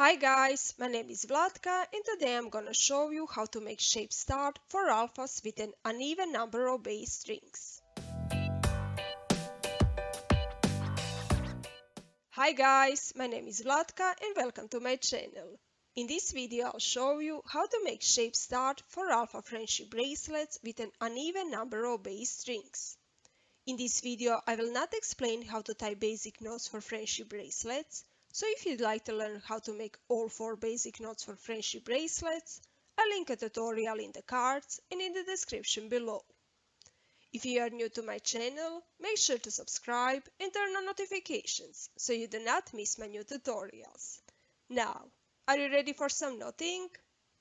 Hi guys, my name is Vlatka and today I'm gonna show you how to make shape start for alphas with an uneven number of base strings. Hi guys, my name is Vlatka and welcome to my channel. In this video I'll show you how to make shape start for alpha friendship bracelets with an uneven number of base strings. In this video I will not explain how to tie basic knots for friendship bracelets. So if you'd like to learn how to make all 4 basic knots for friendship bracelets, I'll link a tutorial in the cards and in the description below. If you are new to my channel, make sure to subscribe and turn on notifications so you do not miss my new tutorials. Now, are you ready for some knotting?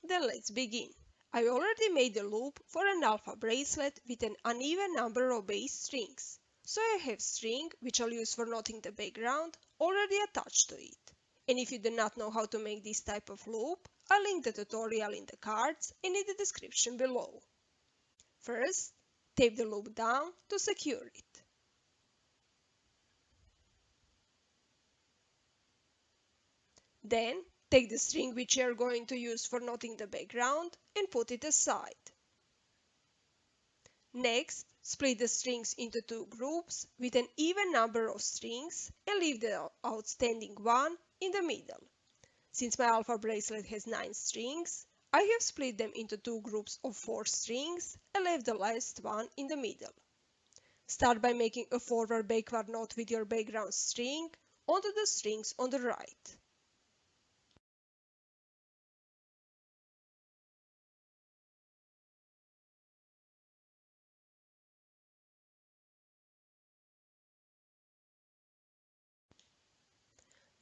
Then let's begin. I already made a loop for an alpha bracelet with an uneven number of base strings, so I have string which I'll use for knotting the background already attached to it. And if you do not know how to make this type of loop, I'll link the tutorial in the cards and in the description below. First, tape the loop down to secure it. Then, take the string which you are going to use for knotting the background and put it aside. Next, split the strings into 2 groups with an even number of strings and leave the outstanding one in the middle. Since my alpha bracelet has 9 strings, I have split them into 2 groups of 4 strings and left the last one in the middle. Start by making a forward-backward knot with your background string onto the strings on the right.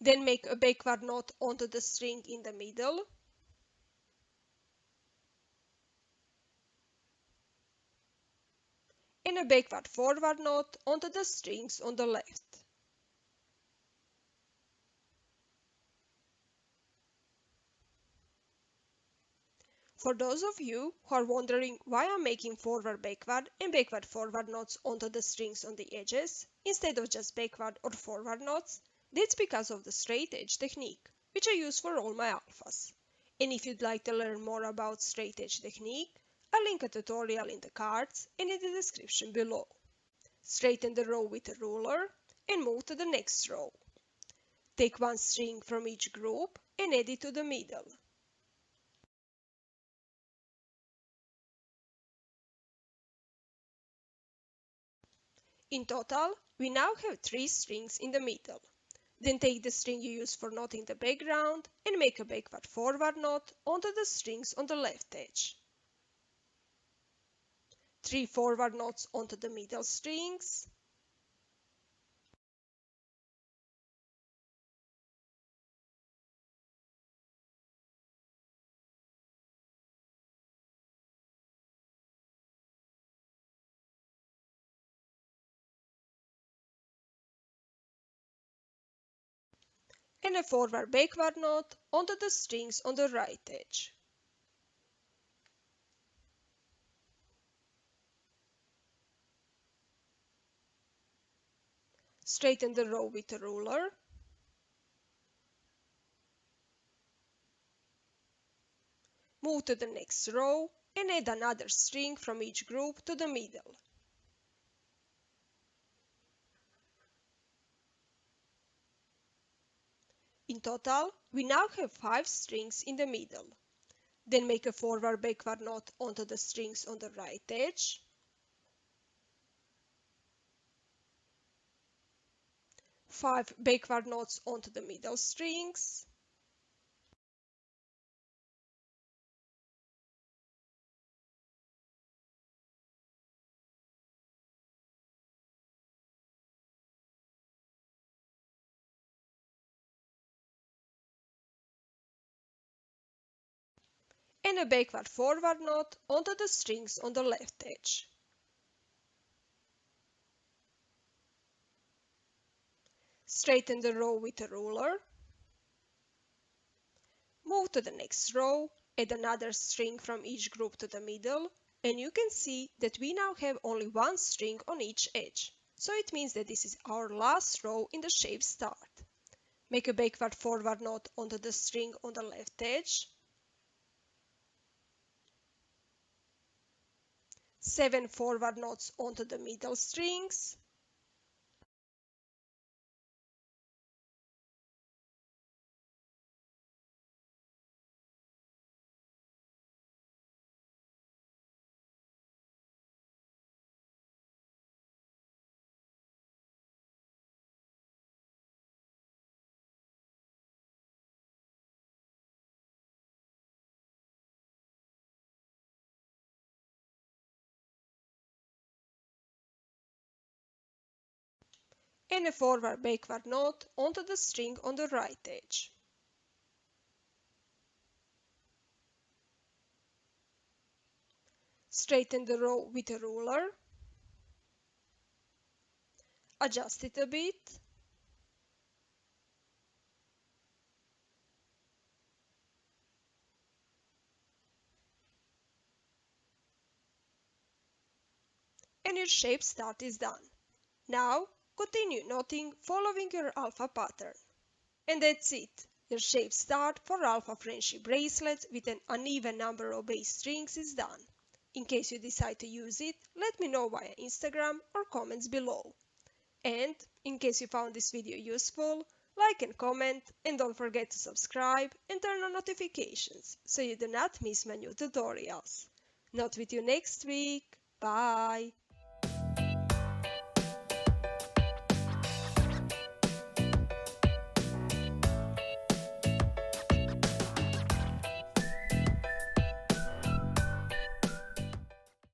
Then make a backward knot onto the string in the middle. And a backward forward knot onto the strings on the left. For those of you who are wondering why I'm making forward backward and backward forward knots onto the strings on the edges instead of just backward or forward knots, that's because of the straight edge technique, which I use for all my alphas. And if you'd like to learn more about straight edge technique, I'll link a tutorial in the cards and in the description below. Straighten the row with a ruler and move to the next row. Take one string from each group and add it to the middle. In total, we now have 3 strings in the middle. Then take the string you use for knotting the background and make a backward forward knot onto the strings on the left edge. 3 forward knots onto the middle strings. And a forward backward knot onto the strings on the right edge. Straighten the row with a ruler. Move to the next row and add another string from each group to the middle. In total, we now have 5 strings in the middle. Then make a forward backward knot onto the strings on the right edge. Five backward knots onto the middle strings. And a backward forward knot onto the strings on the left edge. Straighten the row with a ruler. Move to the next row, add another string from each group to the middle, and you can see that we now have only one string on each edge. So it means that this is our last row in the shape start. Make a backward forward knot onto the string on the left edge. 7 forward knots onto the middle strings. And a forward backward knot onto the string on the right edge. Straighten the row with a ruler. Adjust it a bit. And your shape start is done. Now continue knotting following your alpha pattern. And that's it. Your shape start for alpha friendship bracelets with an uneven number of base strings is done. In case you decide to use it, let me know via Instagram or comments below. And in case you found this video useful, like and comment, and don't forget to subscribe and turn on notifications so you do not miss my new tutorials. Not with you next week. Bye!